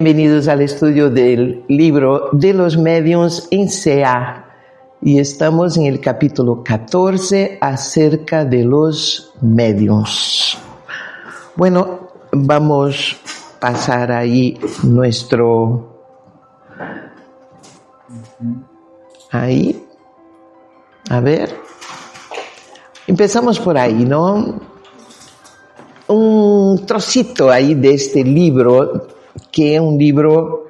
Bienvenidos al estudio del libro de los medios en CA. Y estamos en el capítulo 14 acerca de los medios. Bueno, vamos a pasar ahí nuestro... Ahí. A ver. Empezamos por ahí, ¿no? Un trocito ahí de este libro, que es un libro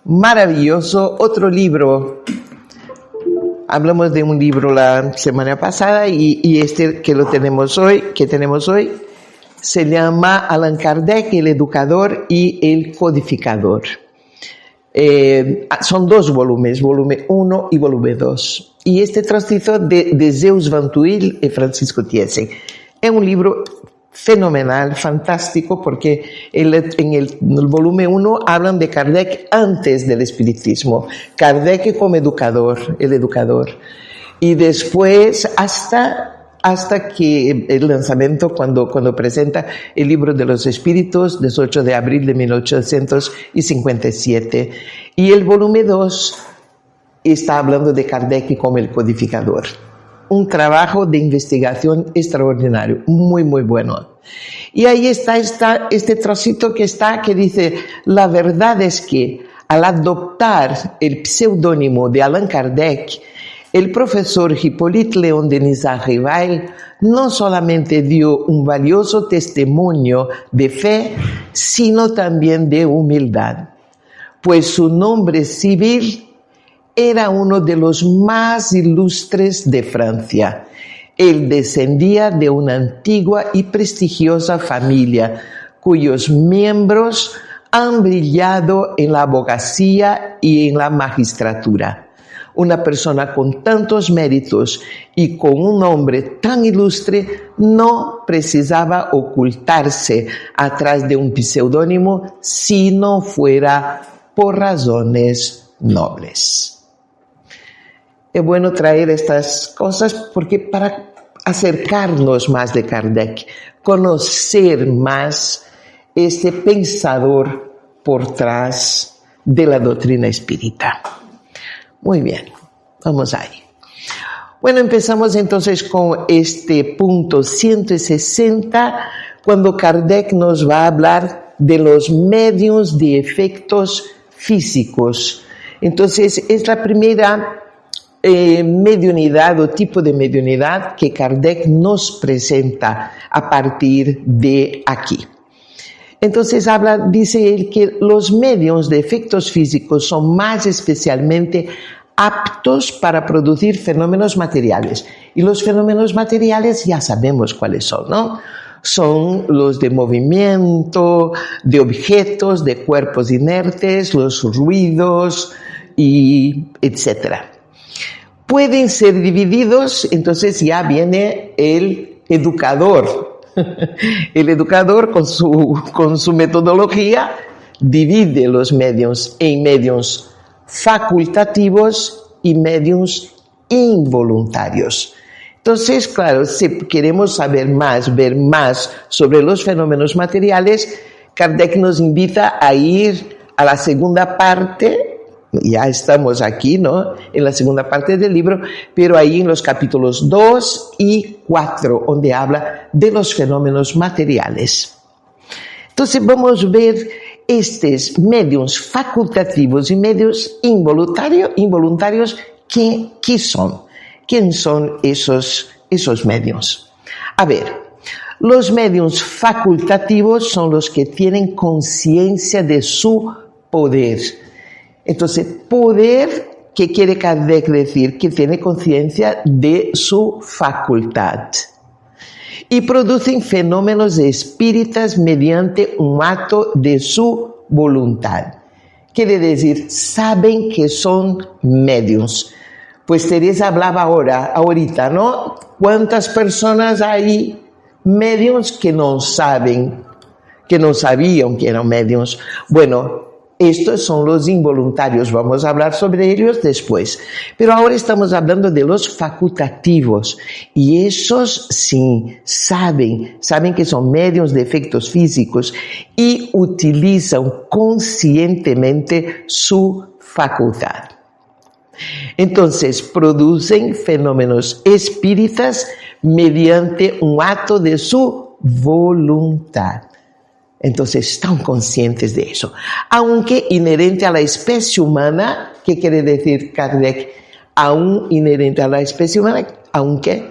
maravilloso. Otro libro, hablamos de un libro la semana pasada y este que tenemos hoy, se llama Allan Kardec, el educador y el codificador. Son dos volúmenes, volumen 1 y volumen 2. Y este trocito de Zeus Van Tuyl y Francisco Thiessen. Es un libro fenomenal, fantástico, porque en el volumen 1 hablan de Kardec antes del espiritismo. Kardec como educador, el educador. Y después hasta que el lanzamiento, cuando presenta el libro de los espíritus, 18 de abril de 1857. Y el volumen 2 está hablando de Kardec como el codificador. Un trabajo de investigación extraordinario, muy, muy bueno. Y ahí está este trocito que dice, la verdad es que al adoptar el pseudónimo de Allan Kardec, el profesor Hippolyte Léon Denis Rivail no solamente dio un valioso testimonio de fe, sino también de humildad, pues su nombre civil era uno de los más ilustres de Francia. Él descendía de una antigua y prestigiosa familia, cuyos miembros han brillado en la abogacía y en la magistratura. Una persona con tantos méritos y con un nombre tan ilustre no precisaba ocultarse atrás de un pseudónimo si no fuera por razones nobles. Es bueno traer estas cosas porque para acercarnos más de Kardec, conocer más este pensador por detrás de la doctrina espírita. Muy bien, vamos ahí. Bueno, empezamos entonces con este punto 160, cuando Kardec nos va a hablar de los medios de efectos físicos. Entonces, es la primera mediunidad o tipo de mediunidad que Kardec nos presenta a partir de aquí. Entonces dice él que los medios de efectos físicos son más especialmente aptos para producir fenómenos materiales. Y los fenómenos materiales ya sabemos cuáles son, ¿no? Son los de movimiento, de objetos, de cuerpos inertes, los ruidos, y etcétera. Pueden ser divididos, entonces ya viene el educador. El educador con su metodología divide los medios en medios facultativos y medios involuntarios. Entonces, claro, si queremos saber más, ver más sobre los fenómenos materiales, Kardec nos invita a ir a la segunda parte. Ya estamos aquí, ¿no? En la segunda parte del libro, pero ahí en los capítulos 2 y 4, donde habla de los fenómenos materiales. Entonces vamos a ver estos medios facultativos y medios involuntarios, ¿qué son? ¿Quién son esos medios? A ver, los medios facultativos son los que tienen conciencia de su poder. Entonces, poder, ¿qué quiere Kardec decir? Que tiene conciencia de su facultad. Y producen fenómenos espíritas mediante un acto de su voluntad. Quiere decir, saben que son medios. Pues Teresa hablaba ahorita, ¿no? ¿Cuántas personas hay medios que no saben, que no sabían que eran medios? Bueno, Estos son los involuntarios, vamos a hablar sobre ellos después. Pero ahora estamos hablando de los facultativos. Y esos sí saben que son medios de efectos físicos y utilizan conscientemente su facultad. Entonces, producen fenómenos espíritas mediante un acto de su voluntad. Entonces, están conscientes de eso. Aunque inherente a la especie humana, ¿qué quiere decir Kardec? Aún inherente a la especie humana, aunque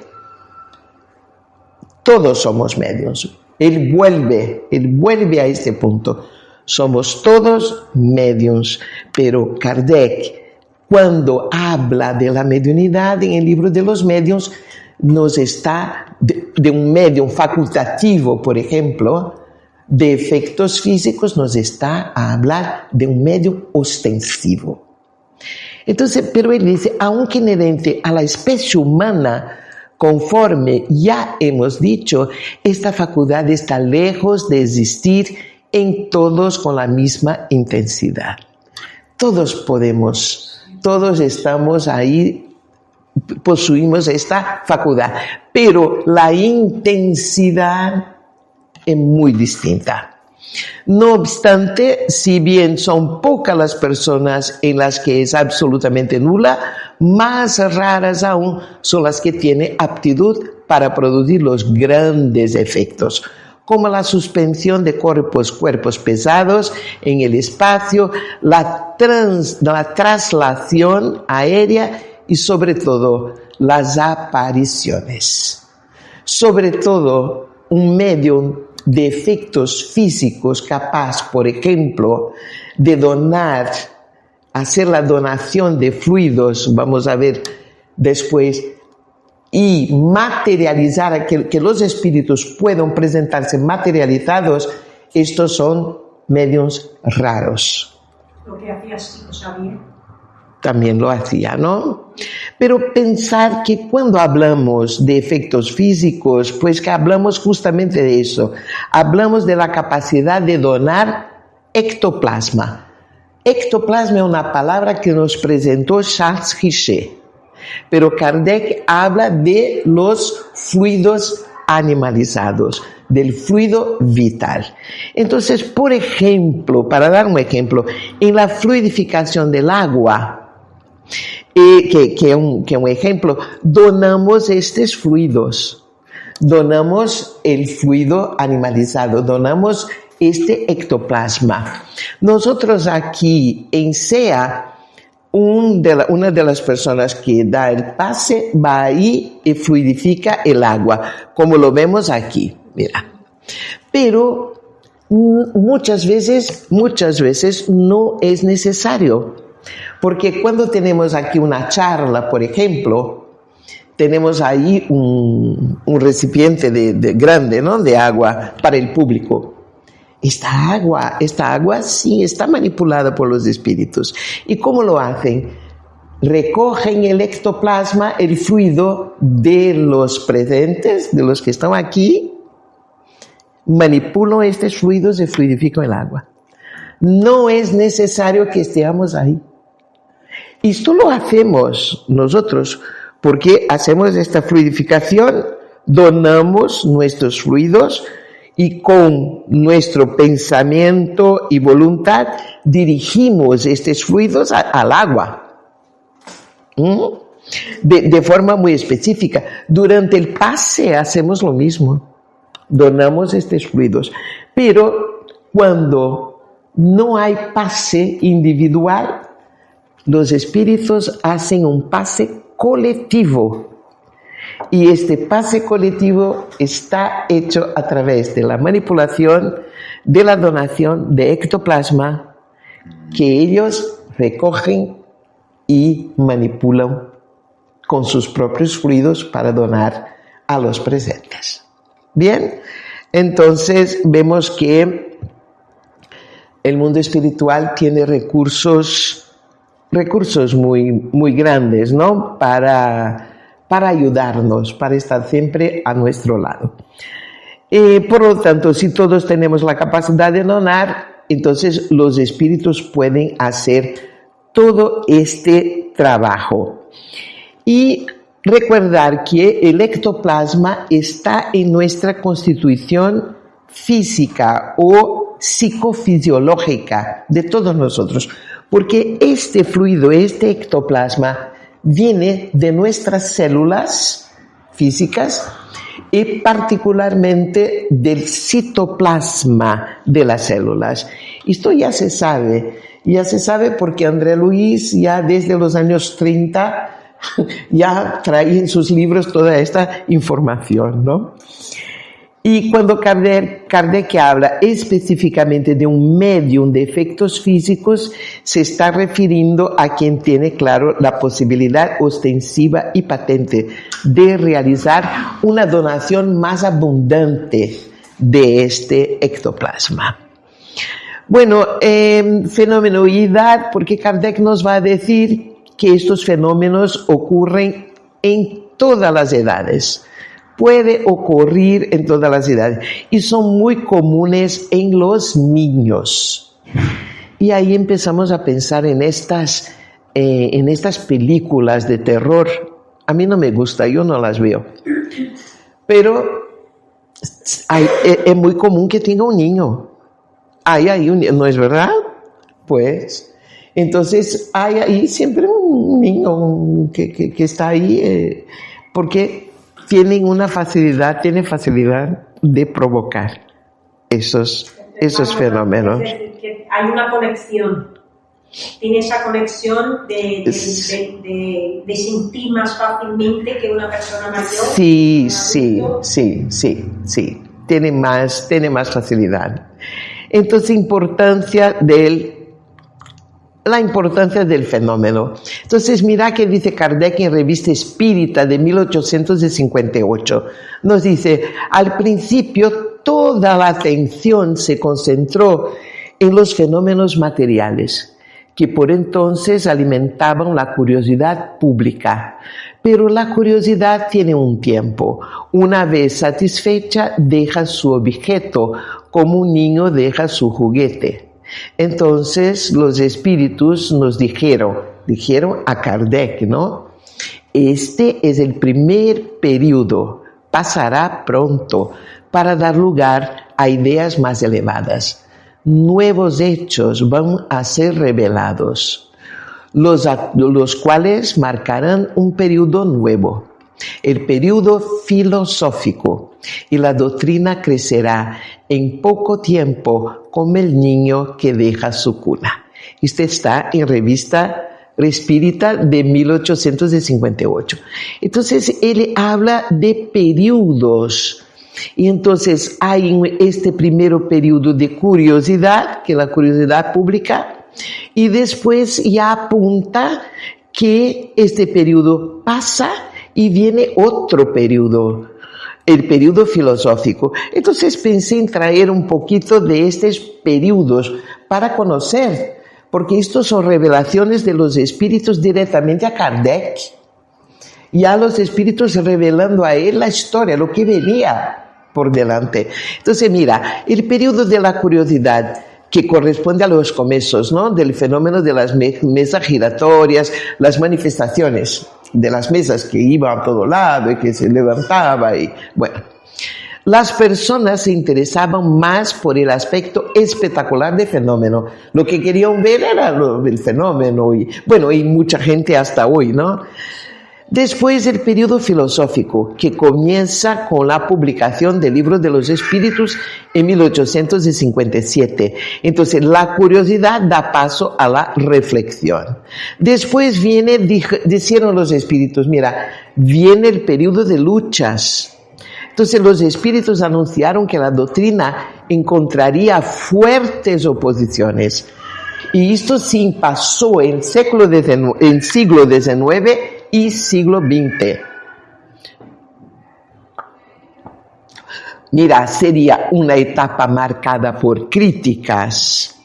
todos somos medios. Él vuelve a este punto. Somos todos medios, pero Kardec, cuando habla de la mediunidad en el libro de los medios, nos está, de un medium facultativo, por ejemplo, de efectos físicos, nos está a hablar de un medium ostensivo. Entonces, pero él dice, aunque inherente a la especie humana, conforme ya hemos dicho, esta facultad está lejos de existir en todos con la misma intensidad. Todos podemos, todos estamos ahí, poseemos esta facultad, pero la intensidad es muy distinta. No obstante, si bien son pocas las personas en las que es absolutamente nula, más raras aún son las que tienen aptitud para producir los grandes efectos, como la suspensión de cuerpos pesados en el espacio, la traslación aérea y sobre todo las apariciones. Sobre todo un medio de efectos físicos capaz, por ejemplo, de donar, hacer la donación de fluidos, vamos a ver después, y materializar, que los espíritus puedan presentarse materializados, estos son medios raros. Lo que hacía Chico Xavier. También lo hacía, ¿no? Pero pensar que cuando hablamos de efectos físicos, pues que hablamos justamente de eso. Hablamos de la capacidad de donar ectoplasma. Ectoplasma es una palabra que nos presentó Charles Richet. Pero Kardec habla de los fluidos animalizados, del fluido vital. Entonces, por ejemplo, para dar un ejemplo, en la fluidificación del agua, que es un ejemplo, donamos estos fluidos, donamos el fluido animalizado, donamos este ectoplasma. Nosotros aquí en SEA, una de las personas que da el pase va ahí y fluidifica el agua, como lo vemos aquí, mira. Pero muchas veces no es necesario, porque cuando tenemos aquí una charla, por ejemplo, tenemos ahí un recipiente de grande, ¿no?, de agua para el público. Esta agua sí está manipulada por los espíritus. ¿Y cómo lo hacen? Recogen el ectoplasma, el fluido de los presentes, de los que están aquí, manipulan estos fluidos y fluidifican el agua. No es necesario que estemos ahí. Esto lo hacemos nosotros porque hacemos esta fluidificación, donamos nuestros fluidos y con nuestro pensamiento y voluntad dirigimos estos fluidos al agua. De forma muy específica. Durante el pase hacemos lo mismo. Donamos estos fluidos. Pero cuando no hay pase individual, los espíritus hacen un pase colectivo. Y este pase colectivo está hecho a través de la manipulación, de la donación de ectoplasma que ellos recogen y manipulan con sus propios fluidos para donar a los presentes. Bien, entonces vemos que el mundo espiritual tiene recursos muy grandes, ¿no?, para ayudarnos, para estar siempre a nuestro lado. Por lo tanto, si todos tenemos la capacidad de donar, entonces los espíritus pueden hacer todo este trabajo. Y recordar que el ectoplasma está en nuestra constitución física o psicofisiológica de todos nosotros, porque este fluido, este ectoplasma, viene de nuestras células físicas y particularmente del citoplasma de las células. Esto ya se sabe porque André Luis ya desde los años 30 ya trae en sus libros toda esta información, ¿no? Y cuando Kardec habla específicamente de un medium de efectos físicos, se está refiriendo a quien tiene claro la posibilidad ostensiva y patente de realizar una donación más abundante de este ectoplasma. Bueno, fenomenoidad, porque Kardec nos va a decir que estos fenómenos ocurren en todas las edades. Puede ocurrir en todas las edades y son muy comunes en los niños. Y ahí empezamos a pensar en estas películas de terror. A mí no me gusta, yo no las veo. Pero es muy común que tenga un niño. ¿No es verdad? Pues, entonces hay ahí siempre un niño que está ahí porque tiene facilidad de provocar esos fenómenos. Es decir, que hay una conexión. Tiene esa conexión de sentir más fácilmente que una persona mayor. Sí. Tiene más facilidad. Entonces, la importancia del fenómeno. Entonces, mira que dice Kardec en Revista Espírita de 1858. Nos dice, al principio toda la atención se concentró en los fenómenos materiales, que por entonces alimentaban la curiosidad pública. Pero la curiosidad tiene un tiempo. Una vez satisfecha, deja su objeto, como un niño deja su juguete. Entonces los espíritus nos dijeron a Kardec, ¿no? Este es el primer periodo, pasará pronto para dar lugar a ideas más elevadas. Nuevos hechos van a ser revelados, los cuales marcarán un periodo nuevo, el periodo filosófico, y la doctrina crecerá en poco tiempo como el niño que deja su cuna. Este está en Revista Espírita de 1858. Entonces, él habla de periodos. Y entonces hay este primer periodo de curiosidad, que es la curiosidad pública, y después ya apunta que este periodo pasa y viene otro periodo, el periodo filosófico. Entonces pensé en traer un poquito de estos periodos para conocer, porque estos son revelaciones de los espíritus directamente a Kardec. Ya los espíritus revelando a él la historia, lo que venía por delante. Entonces mira, el periodo de la curiosidad, que corresponde a los comienzos, ¿no?, del fenómeno de las mesas giratorias, las manifestaciones de las mesas que iban a todo lado y que se levantaba y bueno. Las personas se interesaban más por el aspecto espectacular del fenómeno. Lo que querían ver era el fenómeno y bueno, y mucha gente hasta hoy, ¿no? Después el periodo filosófico, que comienza con la publicación del Libro de los Espíritus en 1857. Entonces, la curiosidad da paso a la reflexión. Después dijeron los espíritus, mira, viene el periodo de luchas. Entonces, los espíritus anunciaron que la doctrina encontraría fuertes oposiciones. Y esto sí pasó en siglo XIX y siglo XX. Mira, sería una etapa marcada por críticas,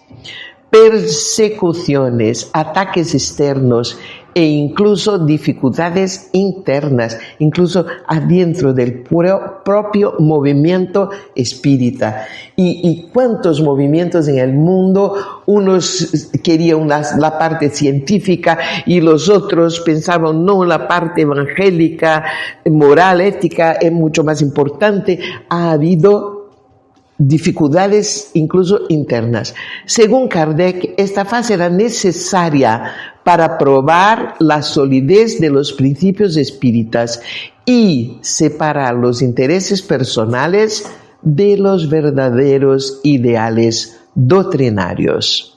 persecuciones, ataques externos e incluso dificultades internas, incluso adentro del propio movimiento espírita. ¿Y cuántos movimientos en el mundo? Unos querían la parte científica y los otros pensaban, no, la parte evangélica, moral, ética es mucho más importante. Ha habido dificultades incluso internas. Según Kardec, esta fase era necesaria para probar la solidez de los principios espíritas y separar los intereses personales de los verdaderos ideales doctrinarios.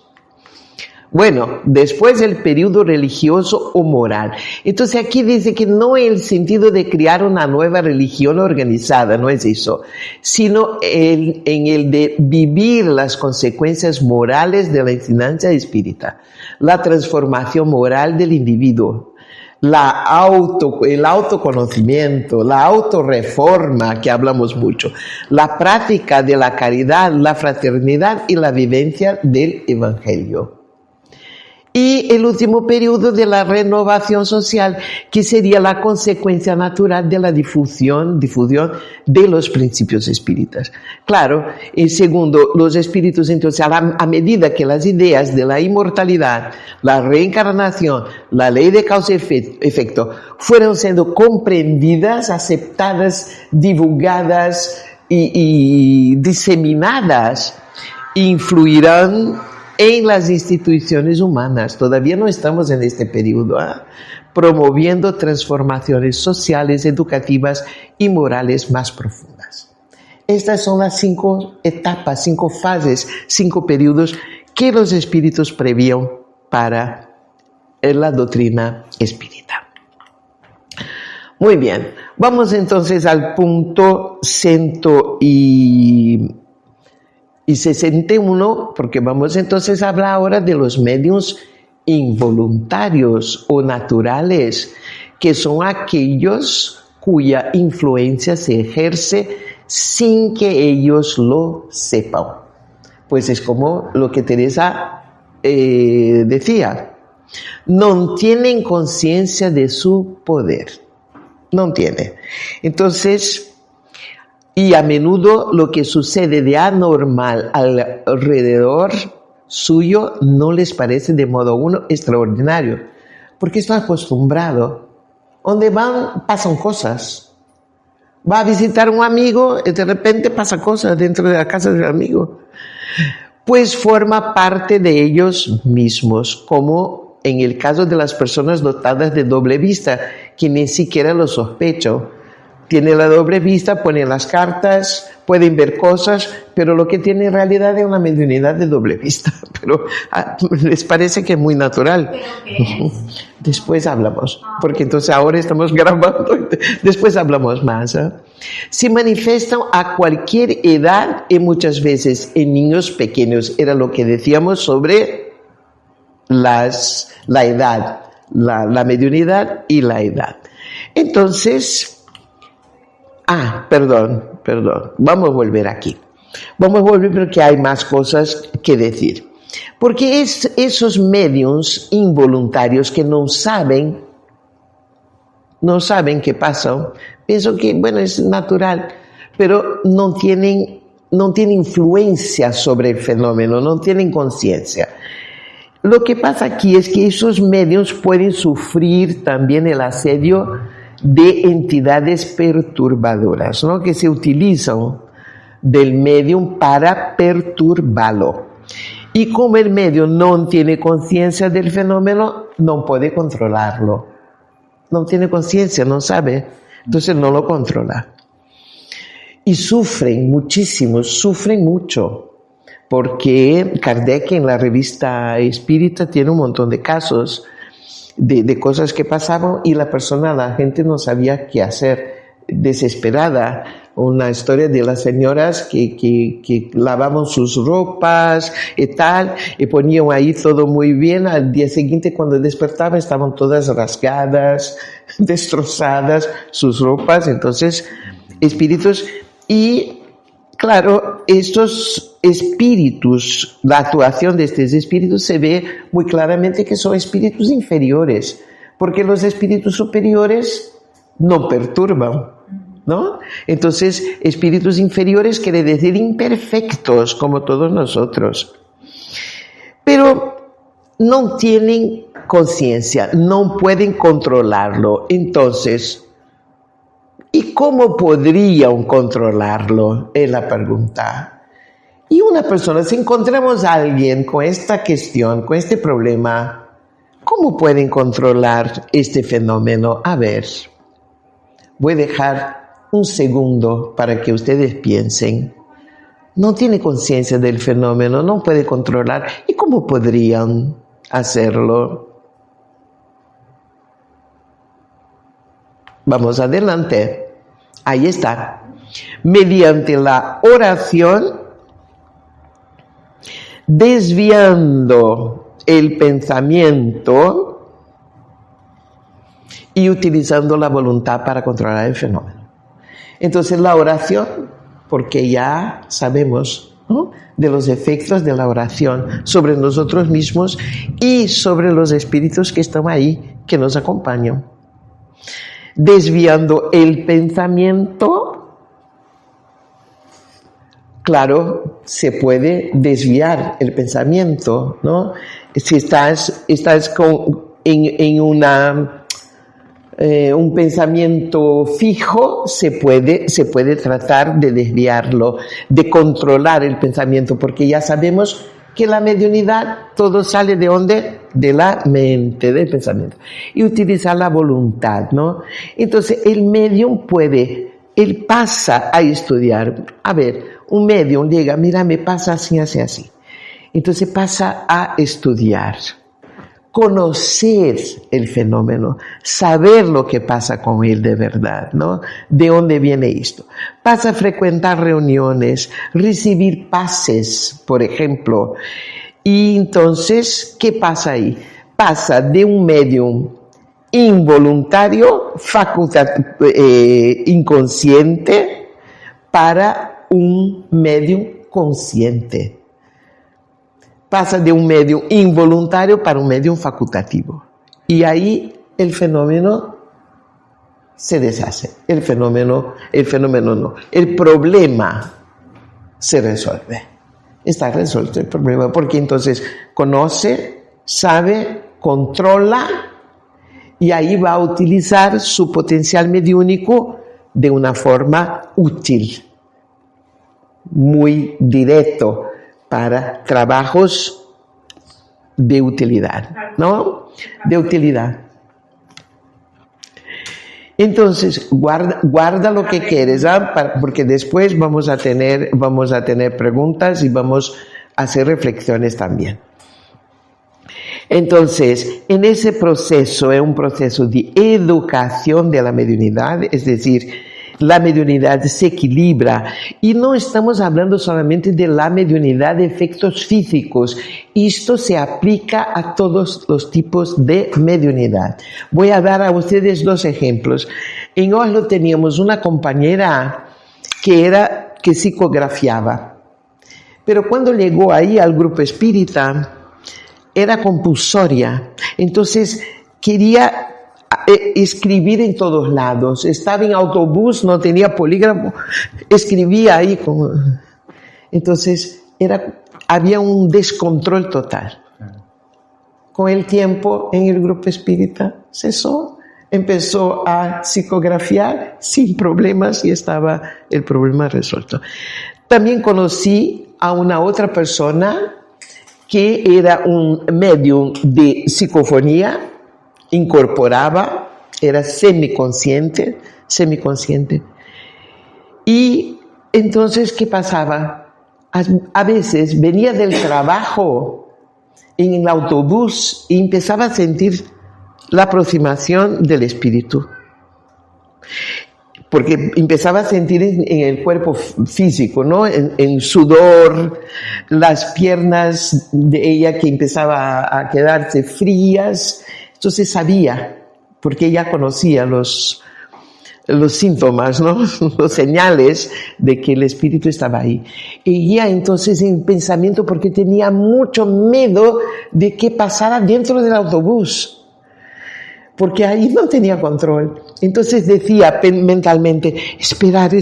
Bueno, después el periodo religioso o moral. Entonces aquí dice que no en el sentido de crear una nueva religión organizada, no es eso, sino en el de vivir las consecuencias morales de la enseñanza espírita, la transformación moral del individuo, el autoconocimiento, la autorreforma que hablamos mucho, la práctica de la caridad, la fraternidad y la vivencia del Evangelio. Y el último periodo de la renovación social, que sería la consecuencia natural de la difusión de los principios espíritas. Claro, y segundo, los espíritus, entonces, a medida que las ideas de la inmortalidad, la reencarnación, la ley de causa y efecto, fueron siendo comprendidas, aceptadas, divulgadas y diseminadas, influirán en las instituciones humanas. Todavía no estamos en este periodo, promoviendo transformaciones sociales, educativas y morales más profundas. Estas son las 5 etapas, 5 fases, 5 periodos que los espíritus prevían para la doctrina espírita. Muy bien, vamos entonces al punto 161, porque vamos entonces a hablar ahora de los medios involuntarios o naturales, que son aquellos cuya influencia se ejerce sin que ellos lo sepan. Pues es como lo que Teresa decía, no tienen conciencia de su poder, no tienen. Entonces, y a menudo lo que sucede de anormal alrededor suyo no les parece de modo alguno extraordinario, porque están acostumbrados. Donde van, pasan cosas. Va a visitar a un amigo y de repente pasa cosas dentro de la casa del amigo. Pues forma parte de ellos mismos, como en el caso de las personas dotadas de doble vista, que ni siquiera lo sospechan. Tienen la doble vista, ponen las cartas, pueden ver cosas, pero lo que tiene en realidad es una mediunidad de doble vista. Pero les parece que es muy natural. ¿Pero qué es? Después hablamos, porque entonces ahora estamos grabando, después hablamos más. Se manifiestan a cualquier edad y muchas veces en niños pequeños. Era lo que decíamos sobre la edad, la mediunidad y la edad. Entonces, perdón. Vamos a volver aquí. Vamos a volver porque hay más cosas que decir. Porque esos mediums involuntarios que no saben qué pasa, pienso que, bueno, es natural, pero no tienen influencia sobre el fenómeno, no tienen conciencia. Lo que pasa aquí es que esos mediums pueden sufrir también el asedio de entidades perturbadoras, ¿no? Que se utilizan del medium para perturbarlo. Y como el medium no tiene conciencia del fenómeno, no puede controlarlo. No tiene conciencia, no sabe, entonces no lo controla. Y sufren muchísimo, sufren mucho, porque Kardec en la revista Espírita tiene un montón de casos de cosas que pasaban y la gente no sabía qué hacer, desesperada. Una historia de las señoras que lavaban sus ropas y tal, y ponían ahí todo muy bien. Al día siguiente, cuando despertaban, estaban todas rasgadas, destrozadas sus ropas. Entonces, espíritus, y claro, estos espíritus, la actuación de estos espíritus se ve muy claramente que son espíritus inferiores, porque los espíritus superiores no perturban, ¿no? Entonces, espíritus inferiores quiere decir imperfectos, como todos nosotros. Pero no tienen conciencia, no pueden controlarlo. Entonces, ¿y cómo podrían controlarlo? Es la pregunta. Y una persona, si encontramos a alguien con esta cuestión, con este problema, ¿cómo pueden controlar este fenómeno? A ver, voy a dejar un segundo para que ustedes piensen. No tiene conciencia del fenómeno, no puede controlar. ¿Y cómo podrían hacerlo? Vamos adelante. Ahí está. Mediante la oración, desviando el pensamiento y utilizando la voluntad para controlar el fenómeno. Entonces la oración, porque ya sabemos, ¿no?, de los efectos de la oración sobre nosotros mismos y sobre los espíritus que están ahí, que nos acompañan. Desviando el pensamiento, claro, se puede desviar el pensamiento, ¿no? Si estás en un pensamiento fijo, se puede tratar de desviarlo, de controlar el pensamiento, porque ya sabemos que la mediunidad todo sale ¿de dónde? De la mente, del pensamiento. Y utilizar la voluntad, ¿no? Entonces el medium él pasa a estudiar. A ver, un medium llega, mira, me pasa así, así, así. Entonces pasa a estudiar, conocer el fenómeno, saber lo que pasa con él de verdad, ¿no? ¿De dónde viene esto? Pasa a frecuentar reuniones, recibir pases, por ejemplo. Y entonces, ¿qué pasa ahí? Pasa de un medium involuntario, inconsciente, para un medium consciente. Pasa de un medium involuntario para un medium facultativo. Y ahí el fenómeno se deshace. El fenómeno no. El problema se resuelve. Está resuelto el problema, porque entonces conoce, sabe, controla, y ahí va a utilizar su potencial mediúnico de una forma útil, muy directo, para trabajos de utilidad, ¿no? De utilidad. Entonces, guarda lo que quieres, ¿ah? Porque después vamos a tener preguntas y vamos a hacer reflexiones también. Entonces, en ese proceso, es un proceso de educación de la mediunidad, es decir, la mediunidad se equilibra, y no estamos hablando solamente de la mediunidad de efectos físicos. Esto se aplica a todos los tipos de mediunidad. Voy a dar a ustedes 2 ejemplos. En Oslo teníamos una compañera que psicografiaba, pero cuando llegó ahí al grupo espírita era compulsoria, entonces quería escribir en todos lados. Estaba en autobús, no tenía polígrafo, escribía ahí. Entonces había un descontrol total. Con el tiempo, en el grupo espírita cesó, empezó a psicografiar sin problemas y estaba el problema resuelto. También conocí a una otra persona que era un medium de psicofonía, incorporaba, era semiconsciente. Y entonces, ¿qué pasaba? A veces venía del trabajo en el autobús y empezaba a sentir la aproximación del espíritu. Porque empezaba a sentir en el cuerpo físico, ¿no? En sudor, las piernas de ella que empezaba a quedarse frías. Entonces sabía, porque ella conocía los síntomas, ¿no? Los señales de que el espíritu estaba ahí. Y ya entonces en pensamiento, porque tenía mucho miedo de que pasara dentro del autobús, porque ahí no tenía control. Entonces decía mentalmente, esperar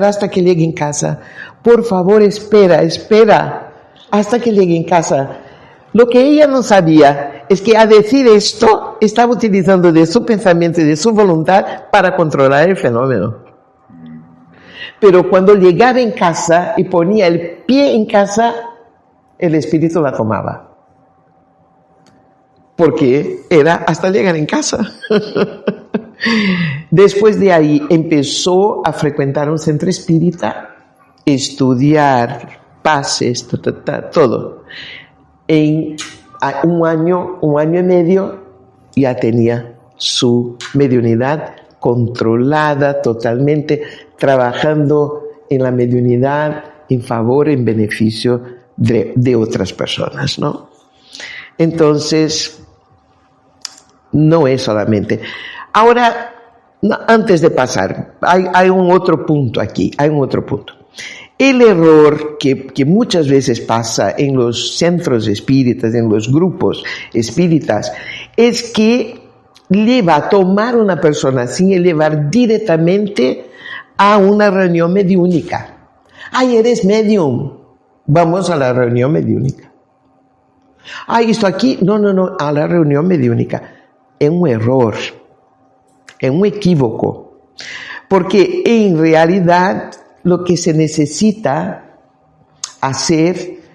hasta que llegue en casa. Por favor, espera hasta que llegue en casa. Lo que ella no sabía es que al decir esto, estaba utilizando de su pensamiento y de su voluntad para controlar el fenómeno. Pero cuando llegaba en casa y ponía el pie en casa, el espíritu la tomaba. Porque era hasta llegar en casa. Después de ahí empezó a frecuentar un centro espírita, estudiar pases, todo. En un año y medio ya tenía su mediunidad controlada totalmente, trabajando en la mediunidad en favor, en beneficio de otras personas, ¿no? Entonces, no es solamente. Ahora, antes de pasar, hay un otro punto aquí, El error que muchas veces pasa en los centros espíritas, en los grupos espíritas, es que lleva a tomar una persona sin elevar directamente a una reunión mediúnica. ¡Ay, eres medium! Vamos a la reunión mediúnica. ¡Ay, esto aquí! No, a la reunión mediúnica. Es un error, es un equívoco, porque en realidad lo que se necesita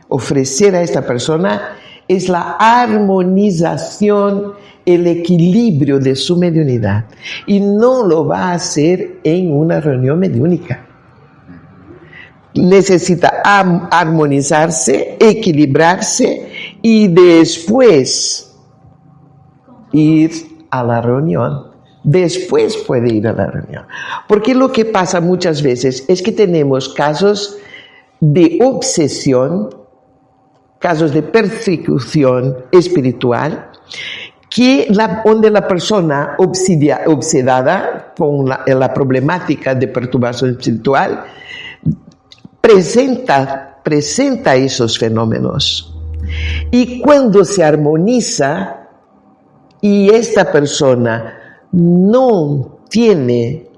ofrecer a esta persona, es la armonización, el equilibrio de su mediunidad. Y no lo va a hacer en una reunión mediúnica. Necesita armonizarse, equilibrarse y después ir a la reunión. Después puede ir a la reunión. Porque lo que pasa muchas veces es que tenemos casos de obsesión, casos de persecución espiritual, donde la persona obsedada con la problemática de perturbación espiritual presenta esos fenómenos. Y cuando se armoniza y esta persona no tiene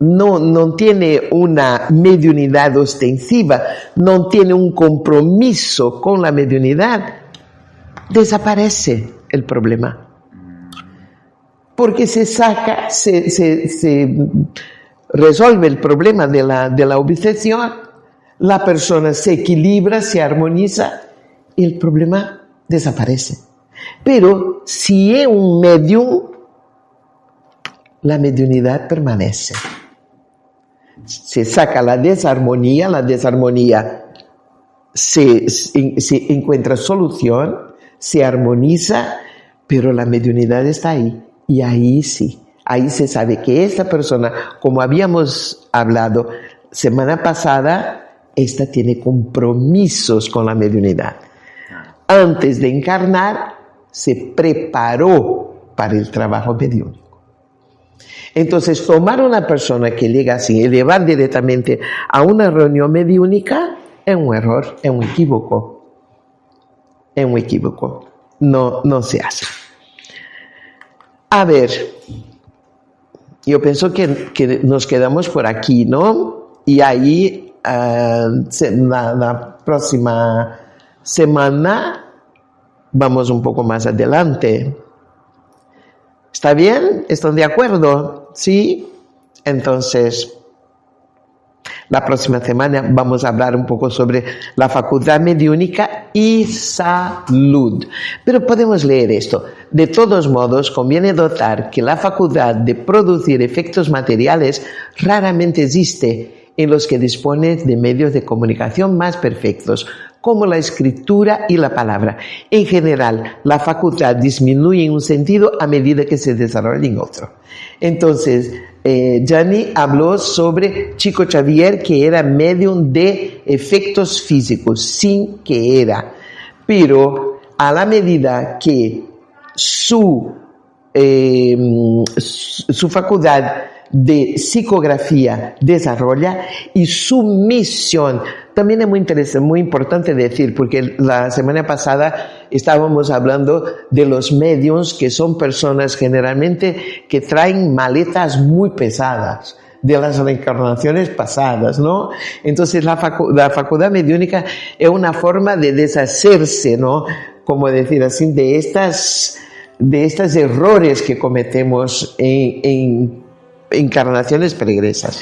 una mediunidad ostensiva, no tiene un compromiso con la mediunidad, desaparece el problema. Porque se resuelve el problema de la obsesión, la persona se equilibra, se armoniza y el problema desaparece. Pero si es un medium, la mediunidad permanece. Se saca la desarmonía se encuentra solución, se armoniza, pero la mediunidad está ahí. Y ahí sí, ahí se sabe que esta persona, como habíamos hablado semana pasada, esta tiene compromisos con la mediunidad. Antes de encarnar, se preparó para el trabajo mediúnico. Entonces, tomar una persona que llega así, elevar directamente a una reunión mediúnica, es un error, es un equívoco. Es un equívoco. No se hace. A ver, yo pienso que nos quedamos por aquí, ¿no? Y ahí, la próxima semana, vamos un poco más adelante. ¿Está bien? ¿Están de acuerdo? ¿Sí? Entonces, la próxima semana vamos a hablar un poco sobre la facultad mediúnica y salud. Pero podemos leer esto. De todos modos, conviene notar que la facultad de producir efectos materiales raramente existe en los que dispones de medios de comunicación más perfectos, como la escritura y la palabra. En general, la facultad disminuye en un sentido a medida que se desarrolla en otro. Entonces, Gianni habló sobre Chico Xavier, que era medium de efectos físicos, sin que era. Pero a la medida que su facultad de psicografía desarrolla y su misión. También es muy interesante, muy importante decir, porque la semana pasada estábamos hablando de los mediums, que son personas generalmente que traen maletas muy pesadas de las reencarnaciones pasadas, ¿no? Entonces la facultad mediúnica es una forma de deshacerse, ¿no? Como decir así, de estos errores que cometemos en encarnaciones pregresas.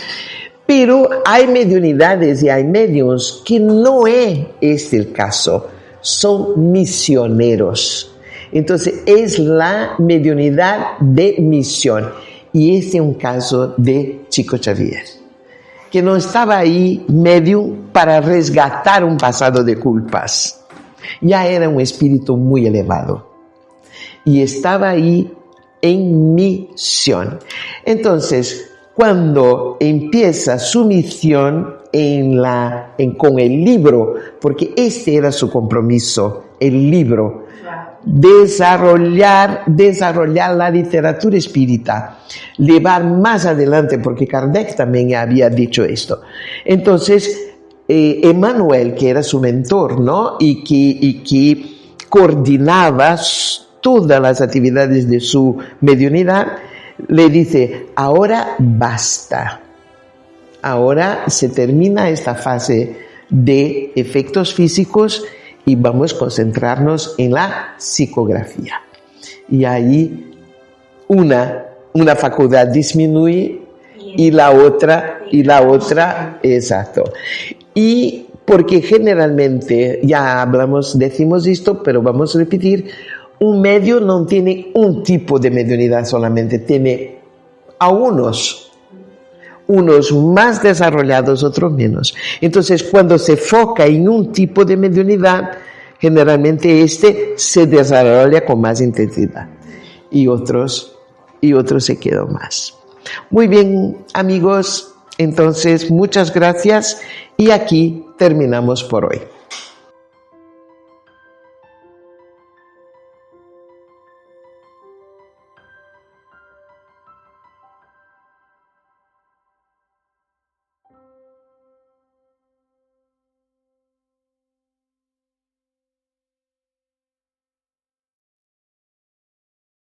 Pero hay mediunidades y hay mediums que no es este el caso, son misioneros. Entonces es la mediunidad de misión. Y este es un caso de Chico Xavier, que no estaba ahí medium para resgatar un pasado de culpas. Ya era un espíritu muy elevado. Y estaba ahí en misión. Entonces, cuando empieza su misión con el libro, porque este era su compromiso, el libro, desarrollar la literatura espírita, llevar más adelante, porque Kardec también había dicho esto. Entonces, Emmanuel, que era su mentor, ¿no? Y que coordinaba todas las actividades de su mediunidad, le dice, ahora basta. Ahora se termina esta fase de efectos físicos y vamos a concentrarnos en la psicografía. Y ahí una facultad disminuye y la otra, exacto. Y porque generalmente, ya decimos esto, pero vamos a repetir, un medio no tiene un tipo de mediunidad solamente, tiene a unos más desarrollados, otros menos. Entonces, cuando se foca en un tipo de mediunidad, generalmente se desarrolla con más intensidad y otros se quedan más. Muy bien, amigos, entonces muchas gracias y aquí terminamos por hoy.